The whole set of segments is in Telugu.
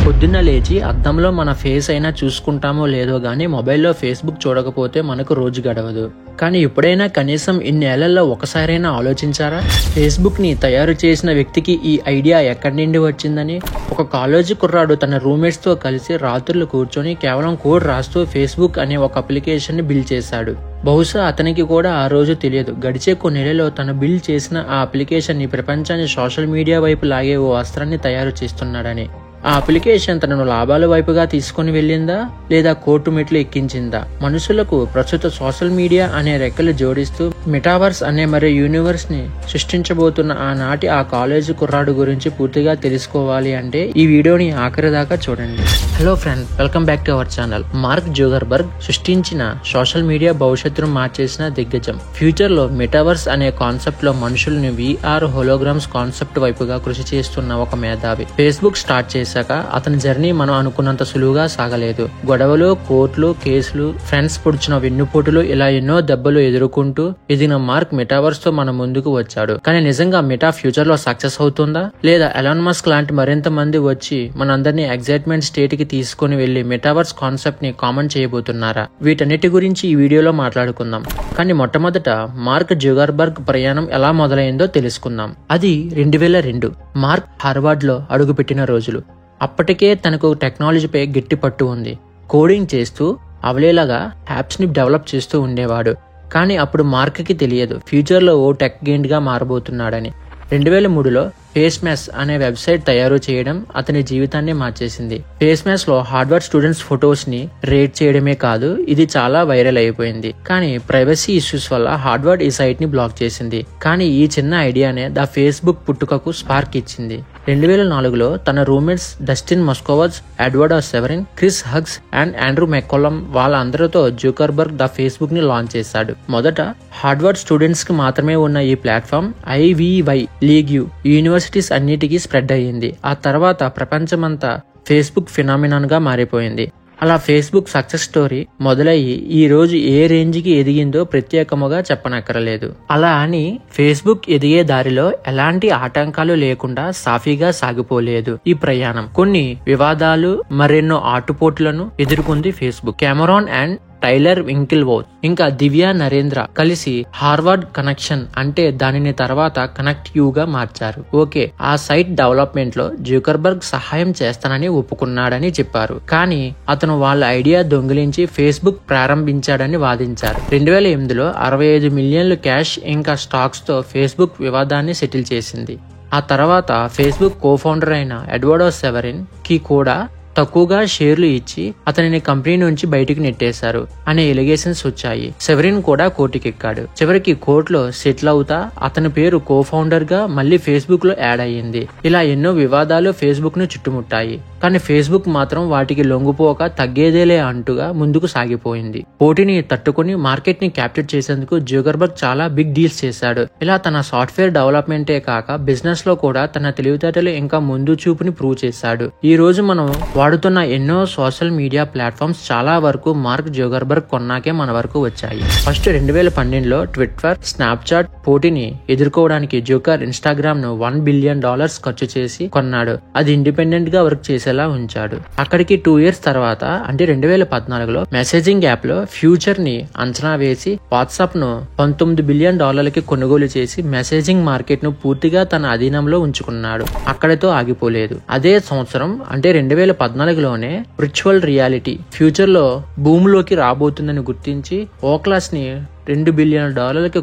పొద్దున్న లేచి అద్దంలో మన ఫేస్ అయినా చూసుకుంటామో లేదో గానీ మొబైల్లో ఫేస్బుక్ చూడకపోతే మనకు రోజు గడవదు. కానీ ఎప్పుడైనా కనీసం ఇన్నేళ్లలో ఒకసారైనా ఆలోచించారా? ఫేస్బుక్ ని తయారు చేసిన వ్యక్తికి ఈ ఐడియా ఎక్కడి నుండి వచ్చిందని? ఒక కాలేజీ కుర్రాడు తన రూమ్మేట్స్ తో కలిసి రాత్రులు కూర్చొని కేవలం కోడ్ రాస్తూ ఫేస్బుక్ అనే ఒక అప్లికేషన్ ని బిల్డ్ చేశాడు. బహుశా అతనికి కూడా ఆ రోజు తెలియదు, గడిచే కొన్నేళ్లలో తను బిల్డ్ చేసిన ఆ అప్లికేషన్ ని ప్రపంచాన్ని సోషల్ మీడియా వైపు లాగే ఓ అస్త్రాన్ని తయారు చేస్తున్నాడని. ఆ అప్లికేషన్ తనను లాభాల వైపుగా తీసుకుని వెళ్ళిందా లేదా కోర్టు మెట్లు ఎక్కించిందా? మనుషులకు ప్రస్తుత సోషల్ మీడియా అనే రెక్కలు జోడిస్తూ మెటావర్స్ అనే మరో యూనివర్స్ ని సృష్టించబోతున్న ఆనాటి ఆ కాలేజీ కుర్రాడు గురించి పూర్తిగా తెలుసుకోవాలి అంటే ఈ వీడియోని ఆఖరి దాకా చూడండి. Hello friend, welcome back to our channel. Mark Zuckerberg సృష్టించిన సోషల్ మీడియా భవిష్యత్తును మార్చేసిన దిగ్గజం. ఫ్యూచర్ లో మెటావర్స్ అనే కాన్సెప్ట్ లో మనుషుల్ని VR హోలోగ్రామ్స్ కాన్సెప్ట్ వైపుగా కృషి చేస్తున్న ఒక మేధావి. ఫేస్బుక్ స్టార్ట్ చేశాక అతని జర్నీ మనం అనుకున్నంత సులువుగా సాగలేదు. గొడవలు, కోర్టులు, కేసులు, ఫ్రెండ్స్ పొడిచిన వెన్నుపోటులు, ఇలా ఎన్నో దెబ్బలు ఎదుర్కొంటూ ఎదిగిన మార్క్ మెటావర్స్ తో మన ముందుకు వచ్చాడు. కానీ నిజంగా మెటా ఫ్యూచర్ లో సక్సెస్ అవుతుందా, లేదా ఎలాన్ మస్క్ లాంటి మరింత మంది వచ్చి మనందరినీ ఎగ్జైట్మెంట్ స్టేట్ కి తీసుకుని వెళ్లి మెటావర్స్ కాన్సెప్ట్ ని కామన్ చేయబోతున్నారా? వీటన్నిటి గురించి ఈ వీడియోలో మాట్లాడుకుందాం. కానీ మొట్టమొదట మార్క్ జుకర్బర్గ్ ప్రయాణం ఎలా మొదలైందో తెలుసుకుందాం. అది 2002. మార్క్ హార్వర్డ్ లో అడుగుపెట్టిన రోజులు. అప్పటికే తనకు టెక్నాలజీపై గట్టి పట్టు ఉంది. కోడింగ్ చేస్తూ అవలేలాగా యాప్స్ ని డెవలప్ చేస్తూ ఉండేవాడు. కానీ అప్పుడు మార్క్ కి తెలియదు ఫ్యూచర్ లో ఓ టెక్ గెయింట్ గా మారబోతున్నాడని. 2003లో ఫేస్ మ్యాస్ అనే వెబ్సైట్ తయారు చేయడం అతని జీవితాన్ని మార్చేసింది. ఫేస్ మ్యాస్ లో హార్వర్డ్ స్టూడెంట్స్ ఫొటోస్ ని రేట్ చేయడమే కాదు, ఇది చాలా వైరల్ అయిపోయింది. కానీ ప్రైవసీ ఇష్యూస్ వల్ల హార్వర్డ్ ఈ సైట్ ని బ్లాక్ చేసింది. కానీ ఈ చిన్న ఐడియానే ద ఫేస్బుక్ పుట్టుకకు స్పార్క్ ఇచ్చింది. 2004లో తన roommates Dustin Moskovitz, Edward Saverin, Chris Hughes and Andrew McCollum వాళ్ళందరితో జుకర్బర్గ్ ద ఫేస్బుక్ ని లాంచ్ చేశాడు. మొదట హార్వర్డ్ స్టూడెంట్స్ కి మాత్రమే ఉన్న ఈ ప్లాట్ఫామ్ IVY లీగ్ యూనివర్సిటీస్ అన్నిటికీ స్ప్రెడ్ అయ్యింది. ఆ తర్వాత ప్రపంచమంతా ఫేస్బుక్ ఫినామినాన్ గా మారిపోయింది. అలా ఫేస్బుక్ సక్సెస్ స్టోరీ మొదలయ్యి ఈ రోజు ఏ రేంజ్ కి ఎదిగిందో ప్రత్యేకముగా చెప్పనక్కరలేదు. అలా అని ఫేస్బుక్ ఎదిగే దారిలో ఎలాంటి ఆటంకాలు లేకుండా సాఫీగా సాగిపోలేదు ఈ ప్రయాణం. కొన్ని వివాదాలు, మరెన్నో ఆటుపోట్లను ఎదుర్కొంది ఫేస్బుక్. కెమెరాన్ అండ్ టైలర్ వింకిల్వోర్త్ ఇంకా దివ్య నరేంద్ర కలిసి హార్వర్డ్ కనెక్షన్ అంటే దానిని తర్వాత కనెక్ట్ గా మార్చారు. ఓకే, ఆ సైట్ డెవలప్మెంట్ లో జుకర్బర్గ్ సహాయం చేస్తానని ఒప్పుకున్నాడని చెప్పారు. కానీ అతను వాళ్ళ ఐడియా దొంగిలించి ఫేస్బుక్ ప్రారంభించాడని వాదించారు. 2008లో 65 మిలియన్లు క్యాష్ ఇంకా స్టాక్స్ తో ఫేస్బుక్ వివాదాన్ని సెటిల్ చేసింది. ఆ తర్వాత ఫేస్బుక్ కోఫౌండర్ అయిన ఎడ్వర్డ్ సెవరిన్ కి కూడా తక్కువగా షేర్లు ఇచ్చి అతనిని కంపెనీ నుంచి బయటికి నెట్టేశారు అనే ఎలిగేషన్స్ వచ్చాయి. సెవరిన్ కూడా కోర్టుకెక్కాడు. చివరికి కోర్టులో సెటిల్ అవుతా అతని పేరు కోఫౌండర్ గా మళ్ళీ ఫేస్బుక్ లో యాడ్ అయ్యింది. ఇలా ఎన్నో వివాదాలు ఫేస్బుక్ ను చుట్టుముట్టాయి. కానీ ఫేస్బుక్ మాత్రం వాటికి లొంగిపోక తగ్గేదేలే అంటుగా ముందుకు సాగిపోయింది. పోటీని తట్టుకుని మార్కెట్ ని క్యాప్చర్ చేసేందుకు జుకర్బర్గ్ చాలా బిగ్ డీల్స్ చేశాడు. ఇలా తన సాఫ్ట్వేర్ డెవలప్మెంటే కాక బిజినెస్ లో కూడా తన తెలివితేటలు ఇంకా ముందు చూపుని ప్రూవ్ చేశాడు. ఈ రోజు మనం వాడుతున్న ఎన్నో సోషల్ మీడియా ప్లాట్ఫామ్స్ చాలా వరకు మార్క్ జుకర్బర్గ్ కొన్నాకే మన వరకు వచ్చాయి. ఫస్ట్ 2012లో ట్విట్టర్, స్నాప్చాట్ పోటీని ఎదుర్కోవడానికి జుకర్ ఇన్స్టాగ్రామ్ ను $1 బిలియన్ ఖర్చు చేసి కొన్నాడు. అది ఇండిపెండెంట్ గా వర్క్ చేసేలా ఉంచాడు. అక్కడికి 2 ఇయర్స్ తర్వాత అంటే 2014లో మెసేజింగ్ యాప్ లో ఫ్యూచర్ ని అంచనా వేసి వాట్సాప్ ను $19 బిలియన్ కొనుగోలు చేసి మెసేజింగ్ మార్కెట్ ను పూర్తిగా తన అధీనంలో ఉంచుకున్నాడు. అక్కడితో ఆగిపోలేదు. అదే సంవత్సరం అంటే 2014లోనే విర్చువల్ రియాలిటీ ఫ్యూచర్ లో భూమిలోకి రాబోతుందని గుర్తించి ఓక్లాస్ ని $2 బిలియన్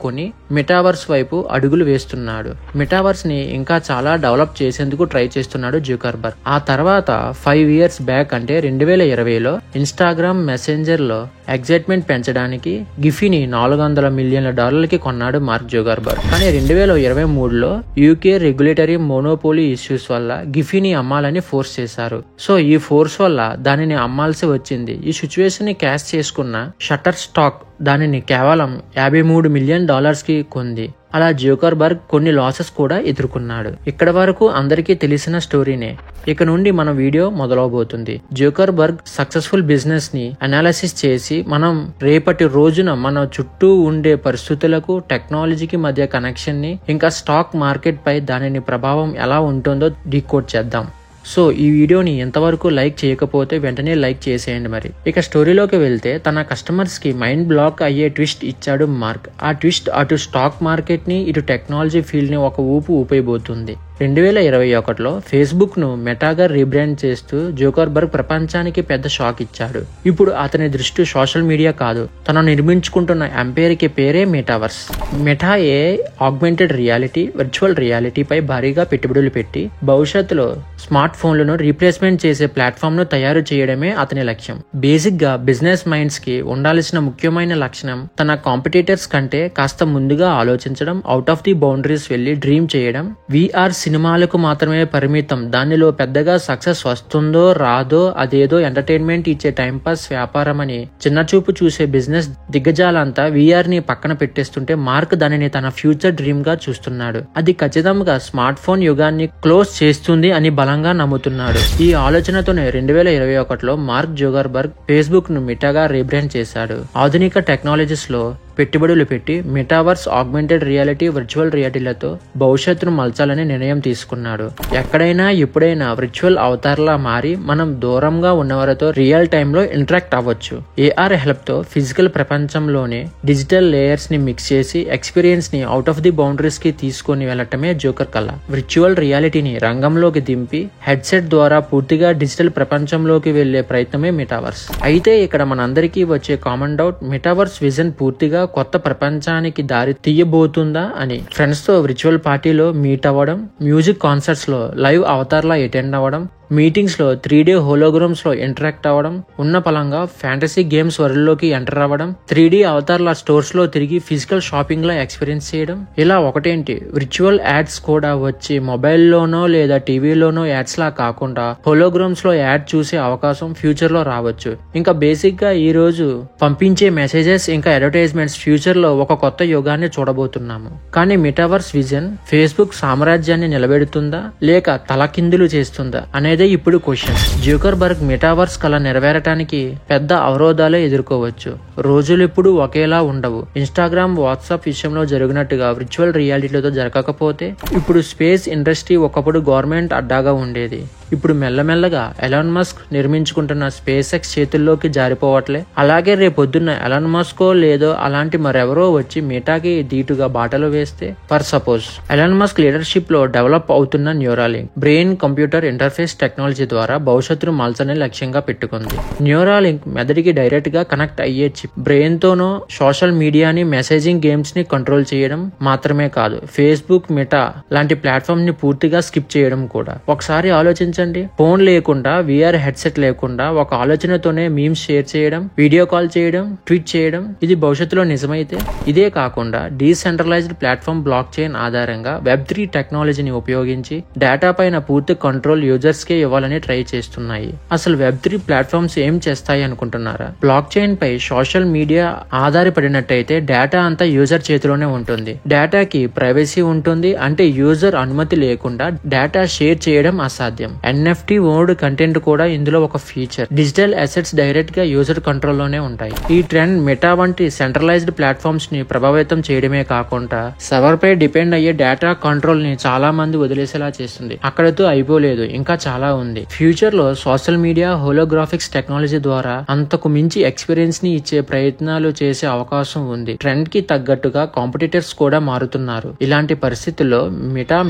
కొని మెటావర్స్ వైపు అడుగులు వేస్తున్నాడు. మెటావర్స్ ని ఇంకా చాలా డెవలప్ చేసేందుకు ట్రై చేస్తున్నాడు జుకర్బర్గ్. ఆ తర్వాత 5 ఇయర్స్ బ్యాక్ అంటే 2020లో ఇన్స్టాగ్రామ్ మెసెంజర్ లో ఎగ్జైట్మెంట్ పెంచడానికి గిఫీని $400 మిలియన్ల కొన్నాడు మార్క్ జుకర్బర్గ్. కానీ 2023లో UK రెగ్యులేటరీ మోనోపోలీ ఇష్యూస్ వల్ల గిఫీని అమ్మాలని ఫోర్స్ చేశారు. సో ఈ ఫోర్స్ వల్ల దానిని అమ్మాల్సి వచ్చింది. ఈ సిచ్యువేషన్ ని క్యాష్ చేసుకున్న షట్టర్ స్టాక్ దానిని కేవలం $53 మిలియన్ కి కొంది. అలా జుకర్బర్గ్ కొన్ని లాసెస్ కూడా ఎదుర్కొన్నాడు. ఇక్కడ వరకు అందరికీ తెలిసిన స్టోరీనే. ఇక నుండి మన వీడియో మొదలవబోతుంది. జుకర్బర్గ్ సక్సెస్ఫుల్ బిజినెస్ ని అనాలిసిస్ చేసి మనం రేపటి రోజున మన చుట్టూ ఉండే పరిస్థితులకు టెక్నాలజీకి మధ్య కనెక్షన్ ని ఇంకా స్టాక్ మార్కెట్ పై దానిని ప్రభావం ఎలా ఉంటుందో డీకోడ్ చేద్దాం. సో ఈ వీడియోని ఎంతవరకు లైక్ చేయకపోతే వెంటనే లైక్ చేసేయండి. మరి ఇక స్టోరీలోకి వెళ్తే తన కస్టమర్స్ కి మైండ్ బ్లాక్ అయ్యే ట్విస్ట్ ఇచ్చాడు మార్క్. ఆ ట్విస్ట్ అటు స్టాక్ మార్కెట్ ని ఇటు టెక్నాలజీ ఫీల్డ్ ని ఒక ఊపు ఊపైపోతుంది. 2021లో ఫేస్బుక్ ను మెటాగా రీబ్రాండ్ చేస్తూ జోకర్బర్గ్ ప్రపంచానికి పెద్ద షాక్ ఇచ్చాడు. ఇప్పుడు అతని దృష్టి సోషల్ మీడియా కాదు, తను నిర్మించుకుంటున్న ఎంపైర్ కి పేరే metaverse. Meta AI, augmented reality, virtual రియాలిటీపై భారీగా పెట్టుబడులు పెట్టి భవిష్యత్తులో స్మార్ట్ ఫోన్లను రీప్లేస్మెంట్ చేసే ప్లాట్ఫామ్ ను తయారు చేయడమే అతని లక్ష్యం. బేసిక్ గా బిజినెస్ మైండ్స్ కి ఉండాల్సిన ముఖ్యమైన లక్షణం తన కాంపిటీటర్స్ కంటే కాస్త ముందుగా ఆలోచించడం, అవుట్ ఆఫ్ ది బౌండరీస్ వెళ్లి డ్రీమ్ చేయడం. విఆర్ సినిమాలకు మాత్రమే పరిమితం, దానిలో పెద్దగా సక్సెస్ వస్తుందో రాదో అదేదో ఎంటర్టైన్మెంట్ ఇచ్చే టైంపాస్ వ్యాపారం అని చిన్నచూపు చూసే బిజినెస్ దిగ్గజాలంతా విఆర్ ని పక్కన పెట్టేస్తుంటే మార్క్ దానిని తన ఫ్యూచర్ డ్రీమ్ గా చూస్తున్నాడు. అది ఖచ్చితంగా స్మార్ట్ ఫోన్ యుగాన్ని క్లోజ్ చేస్తుంది అని బలంగా నమ్ముతున్నాడు. ఈ ఆలోచనతోనే 2021లో మార్క్ జోకర్బర్గ్ ఫేస్బుక్ ను మెటాగా రీబ్రాండ్ చేశాడు. ఆధునిక టెక్నాలజీస్ లో పెట్టుబడులు పెట్టి మెటావర్స్, ఆగ్మెంటెడ్ రియాలిటీ, వర్చువల్ రియాలిటీలతో భవిష్యత్తును మలచాలని నిర్ణయం తీసుకున్నాడు. ఎక్కడైనా ఎప్పుడైనా వర్చువల్ అవతార్లా మారి మనం దూరంగా ఉన్నవారితో రియల్ టైమ్ లో ఇంటరాక్ట్ అవ్వచ్చు. ఏఆర్ హెల్ప్ తో ఫిజికల్ ప్రపంచంలోనే డిజిటల్ లేయర్స్ ని మిక్స్ చేసి ఎక్స్పీరియన్స్ ని అవుట్ ఆఫ్ ది బౌండరీస్ కి తీసుకుని వెళ్లటమే జోకర్ కళ. వర్చువల్ రియాలిటీని రంగంలోకి దింపి హెడ్సెట్ ద్వారా పూర్తిగా డిజిటల్ ప్రపంచంలోకి వెళ్లే ప్రయత్నమే మెటావర్స్. అయితే ఇక్కడ మనందరికీ వచ్చే కామన్ డౌట్, మెటావర్స్ విజన్ పూర్తిగా కొత్త ప్రపంచానికి దారి తీయబోతుందా అని. ఫ్రెండ్స్ తో వర్చువల్ పార్టీలో మీట్ అవ్వడం, మ్యూజిక్ కాన్సర్ట్స్ లో లైవ్ అవతార్లా అటెండ్ అవ్వడం, మీటింగ్స్ లో 3D హోలోగ్రామ్స్ లో ఇంటరాక్ట్ అవ్వడం, ఉన్న పలంగా ఫ్యాంటసీ గేమ్స్ వరల్డ్ లోకి ఎంటర్ అవ్వడం, 3D అవతార్ల స్టోర్స్ లో తిరిగి ఫిజికల్ షాపింగ్ లా ఎక్స్పీరియన్స్ చేయడం. ఇలా ఒకటేంటి, వర్చువల్ యాడ్స్ కూడా వచ్చి మొబైల్లోనో లేదా టీవీలోనో యాడ్స్ లా కాకుండా హోలోగ్రామ్స్ లో యాడ్ చూసే అవకాశం ఫ్యూచర్ లో రావచ్చు. ఇంకా బేసిక్ గా ఈ రోజు పంపించే మెసేజెస్ ఇంకా అడ్వర్టైజ్మెంట్స్ ఫ్యూచర్ లో ఒక కొత్త యుగాన్ని చూడబోతున్నాము. కానీ మెటావర్స్ విజన్ ఫేస్బుక్ సామ్రాజ్యాన్ని నిలబెడుతుందా లేక తలకిందులు చేస్తుందా అనేది ఇప్పుడు క్వశ్చన్. జోకర్బర్గ్ మెటావర్స్ కళ నెరవేరటానికి పెద్ద అవరోధాలే ఎదుర్కోవచ్చు. రోజులు ఇప్పుడు ఒకేలా ఉండవు. ఇన్స్టాగ్రామ్, వాట్సాప్ విషయంలో జరిగినట్టుగా వర్చువల్ రియాలిటీలతో జరగకపోతే ఇప్పుడు స్పేస్ ఇండస్ట్రీ ఒకప్పుడు గవర్నమెంట్ అడ్డాగా ఉండేది. ఇప్పుడు మెల్లమెల్లగా ఎలాన్ మస్క్ నిర్మించుకుంటున్న స్పేస్ ఎక్స్ చేతుల్లోకి జారిపోవట్లే. అలాగే రేపొద్దున్న ఎలాన్ మస్కో లేదో అలాంటి మరెవరో వచ్చి మెటాకి ధీటుగా బాటలు వేస్తే, for suppose Elon Musk leadership లో డెవలప్ అవుతున్న Neuralink brain computer interface technology ద్వారా భవిష్యత్తును మలచని లక్ష్యంగా పెట్టుకుంది. న్యూరాలింక్ మెదడికి డైరెక్ట్ గా కనెక్ట్ అయ్యే చిప్. బ్రెయిన్ తోనో సోషల్ మీడియాని, మెసేజింగ్ గేమ్స్ ని కంట్రోల్ చేయడం మాత్రమే కాదు, ఫేస్బుక్, మెటా లాంటి ప్లాట్ఫామ్ ని పూర్తిగా స్కిప్ చేయడం కూడా. ఒకసారి ఆలోచించండి, ఫోన్ లేకుండా, విఆర్ హెడ్సెట్ లేకుండా ఒక ఆలోచనతోనే మీమ్స్ షేర్ చేయడం, వీడియో కాల్ చేయడం, ట్వీట్ చేయడం. ఇది భవిష్యత్తులో నిజమైతే. ఇదే కాకుండా డీసెంట్రలైజ్డ్ ప్లాట్ఫామ్ బ్లాక్ చైన్ ఆధారంగా Web3 టెక్నాలజీని ఉపయోగించి డేటా పైన పూర్తి కంట్రోల్ యూజర్స్ కే ఇవ్వాలని ట్రై చేస్తున్నాయి. అసలు Web3 ప్లాట్ఫామ్స్ ఏం చేస్తాయి అనుకుంటున్నారా? బ్లాక్ చైన్ పై సోషల్ మీడియా ఆధారపడినట్టయితే డేటా అంతా యూజర్ చేతిలోనే ఉంటుంది. డేటాకి ప్రైవసీ ఉంటుంది, అంటే యూజర్ అనుమతి లేకుండా డేటా షేర్ చేయడం అసాధ్యం. NFT ఓన్డ్ కంటెంట్ కూడా ఇందులో ఒక ఫీచర్. డిజిటల్ అసెట్స్ డైరెక్ట్ గా యూజర్ కంట్రోల్ లోనే ఉంటాయి. ఈ ట్రెండ్ మెటా వంటి సెంట్రలైజ్డ్ ప్లాట్ఫామ్స్ ని ప్రభావితం చేయడమే కాకుండా సర్వర్ పై డిపెండ్ అయ్యే డేటా కంట్రోల్ ని చాలా మంది వదిలేసేలా చేస్తుంది. అక్కడతో అయిపోలేదు, ఇంకా చాలా ఉంది. ఫ్యూచర్ లో సోషల్ మీడియా, హోలోగ్రాఫిక్స్ టెక్నాలజీ ద్వారా అంతకు మించి ఎక్స్పీరియన్స్ ని ఇచ్చే ప్రయత్నాలు చేసే అవకాశం ఉంది. ట్రెండ్ కి తగ్గట్టుగా కాంపిటీటర్స్ కూడా మారుతున్నారు. ఇలాంటి పరిస్థితుల్లో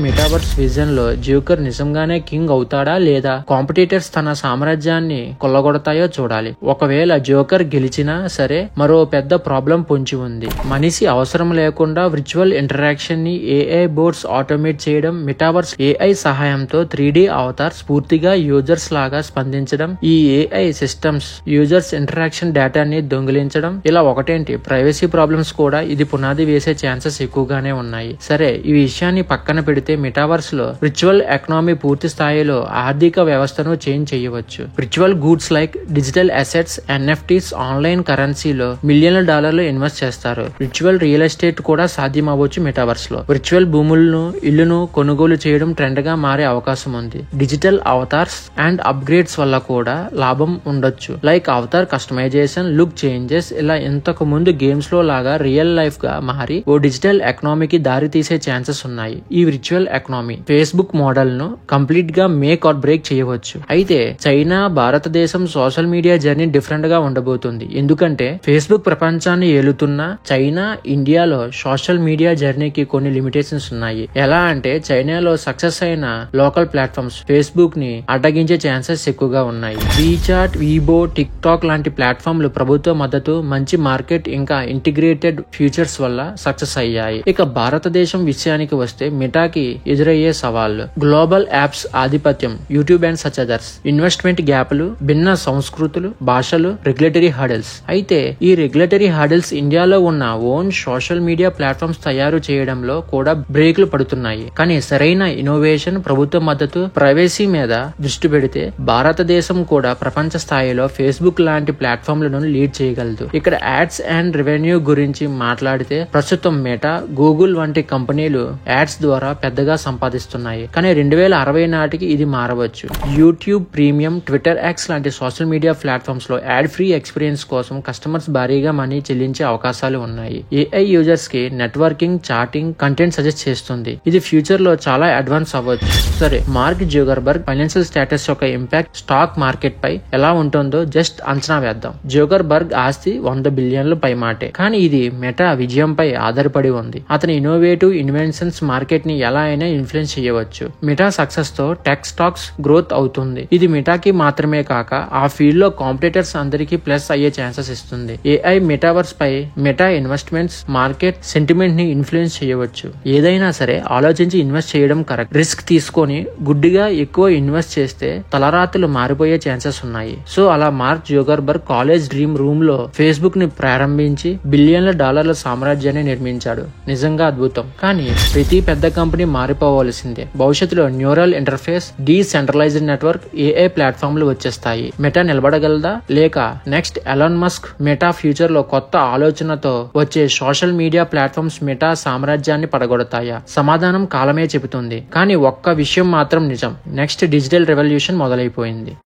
మెటావర్స్ విజన్ లో జోకర్ నిజంగానే కింగ్ అవుతాడా లేదా కాంపిటీటర్స్ తన సామ్రాజ్యాన్ని కొల్లగొడతాయో చూడాలి. ఒకవేళ జోకర్ గెలిచినా సరే మరో పెద్ద ప్రాబ్లం పొంచి ఉంది. మనిషి అవసరం లేకుండా వర్చువల్ ఇంటరాక్షన్ ని ఏఐ బోర్డ్స్ ఆటోమేట్ చేయడం. మెటావర్స్ ఏఐ సహాయంతో 3D అవతార్స్ పూర్తిగా యూజర్స్ లాగా స్పందించడం. ఈ ఏఐ సిస్టమ్స్ యూజర్స్ ఇంటరాక్షన్ డేటాని దొంగిలించడం. ఇలా ఒకటేంటి, ప్రైవసీ ప్రాబ్లమ్స్ కూడా ఇది పునాది వేసే ఛాన్సెస్ ఎక్కువగానే ఉన్నాయి. సరే, ఈ విషయాన్ని పక్కన పెడితే మెటావర్స్ లో వర్చువల్ ఎకనామీ పూర్తి స్థాయిలో ఆర్థిక వ్యవస్థను చేంజ్ చేయవచ్చు. Virtual goods like digital assets, NFTs, online కరెన్సీలో మిలియన్ల డాలర్లు ఇన్వెస్ట్ చేస్తారు. వర్చువల్ రియల్ ఎస్టేట్ కూడా సాధ్యం అవ్వచ్చు మెటావర్స్ లో. వర్చువల్ భూములను, ఇల్లును కొనుగోలు చేయడం ట్రెండ్ గా మారే అవకాశం ఉంది. డిజిటల్ అవతార్స్ అండ్ అప్గ్రేడ్స్ వల్ల కూడా లాభం ఉండొచ్చు. Like avatar customisation, look changes, ఇలా ఇంతకు ముందు గేమ్స్ లో లాగా రియల్ లైఫ్ గా మారి ఓ డిజిటల్ ఎకనామీకి దారి తీసే ఛాన్సెస్ ఉన్నాయి. ఈ విర్చువల్ ఎకనామీ ఫేస్బుక్ మోడల్ ను కంప్లీట్ గా మేక్ ఆర్ బ్రేక్ చేయవచ్చు. అయితే చైనా, భారతదేశం సోషల్ మీడియా జర్నీ డిఫరెంట్ గా ఉండబోతుంది. ఎందుకంటే ఫేస్బుక్ ప్రపంచాన్ని ఏలుతున్న చైనా, ఇండియాలో సోషల్ మీడియా జర్నీకి కొన్ని లిమిటేషన్స్ ఉన్నాయి. ఎలా అంటే చైనాలో సక్సెస్ అయిన లోకల్ ప్లాట్ఫామ్స్ ఫేస్బుక్ ని అడ్డగించే ఛాన్సెస్ ఎక్కువగా ఉన్నాయి. వీచాట్, వీబో, టిక్ టాక్ లాంటి ప్లాట్ఫామ్లు ప్రభుత్వ మద్దతు, మంచి మార్కెట్ ఇంకా ఇంటిగ్రేటెడ్ ఫ్యూచర్స్ వల్ల సక్సెస్ అయ్యాయి. ఇక భారతదేశం విషయానికి వస్తే మెటాకి ఎదురయ్యే సవాళ్లు: గ్లోబల్ యాప్స్ ఆధిపత్యం, YouTube and such others, investment గ్యాప్లు, భిన్న సంస్కృతులు, భాషలు, రెగ్యులేటరీ హర్డల్స్. అయితే ఈ రెగ్యులేటరీ హర్డల్స్ ఇండియాలో ఉన్న ఓన్ సోషల్ మీడియా ప్లాట్ఫామ్స్ తయారు చేయడంలో కూడా బ్రేక్లు పడుతున్నాయి. కానీ సరైన ఇన్నోవేషన్, ప్రభుత్వ మద్దతు, ప్రైవసీ మీద దృష్టి పెడితే భారతదేశం కూడా ప్రపంచ స్థాయిలో ఫేస్బుక్ లాంటి ప్లాట్ఫామ్లను లీడ్ చేయగలదు. ఇక్కడ యాడ్స్ అండ్ రెవెన్యూ గురించి మాట్లాడితే ప్రస్తుతం మెటా, గూగుల్ వంటి కంపెనీలు యాడ్స్ ద్వారా పెద్దగా సంపాదిస్తున్నాయి. కానీ 2060 నాటికి ఇది మారవచ్చు. యూట్యూబ్ ప్రీమియం, ట్విట్టర్ యాక్స్ లాంటి సోషల్ మీడియా ప్లాట్ఫామ్స్ లో యాడ్ ఫ్రీ ఎక్స్పీరియన్స్ కోసం కస్టమర్స్ భారీగా మనీ చెల్లించే అవకాశాలు ఉన్నాయి. ఏఐ యూజర్స్ కి నెట్వర్కింగ్, చాటింగ్, కంటెంట్ సజెస్ట్ చేస్తుంది. ఇది ఫ్యూచర్ లో చాలా అడ్వాన్స్ అవ్వచ్చు. సరే, మార్క్ జుకర్బర్గ్ ఫైనాన్షియల్ స్టేటస్ యొక్క ఇంపాక్ట్ స్టాక్ మార్కెట్ పై ఎలా ఉంటుందో జస్ట్ అంచనా వేద్దాం. జుకర్బర్గ్ ఆస్తి 100 బిలియన్లు పై మాటే. కానీ ఇది మెటా విజయంపై ఆధారపడి ఉంది. అతని ఇన్నోవేటివ్ ఇన్వెన్షన్స్ మార్కెట్ ని ఎలా అయినా ఇన్ఫ్లుయెన్స్ చేయవచ్చు. మెటా సక్సెస్ తో టెక్ స్టాక్స్ గ్రోత్ అవుతుంది. ఇది మెటాకి మాత్రమే కాక ఆ ఫీల్డ్ లో కాంపిటేటర్స్ అందరికీ ప్లస్ అయ్యే ఛాన్సెస్ ఇస్తుంది. ఏఐ మెటావర్స్ పై మెటా ఇన్వెస్ట్మెంట్స్ మార్కెట్ సెంటిమెంట్ ని ఇన్ఫ్లుయెన్స్ చేయవచ్చు. ఏదైనా సరే ఆలోచించి ఇన్వెస్ట్ చేయడం కరెక్ట్. రిస్క్ తీసుకొని గుడ్డిగా ఎక్కువ ఇన్వెస్ట్ చేస్తే తలరాతులు మారిపోయే ఛాన్సెస్ ఉన్నాయి. సో అలా mark Zuckerberg college dream room లో ఫేస్బుక్ ని ప్రారంభించి బిలియన్ల డాలర్ల సామ్రాజ్యాన్ని నిర్మించాడు. నిజంగా అద్భుతం. కానీ ప్రతి పెద్ద కంపెనీ మారిపోవాల్సిందే. భవిష్యత్తులో neural interface, decentralised network, AI ప్లాట్ఫామ్లు వచ్చేస్తాయి. మెటా నిలబడగలదా, లేక next Elon Musk Meta future లో కొత్త ఆలోచనతో వచ్చే సోషల్ మీడియా ప్లాట్ఫామ్స్ మెటా సామ్రాజ్యాన్ని పడగొడతాయా? సమాధానం కాలమే చెబుతుంది. కానీ ఒక్క విషయం మాత్రం నిజం, నెక్స్ట్ డిజిటల్ రెవల్యూషన్ మొదలైపోయింది.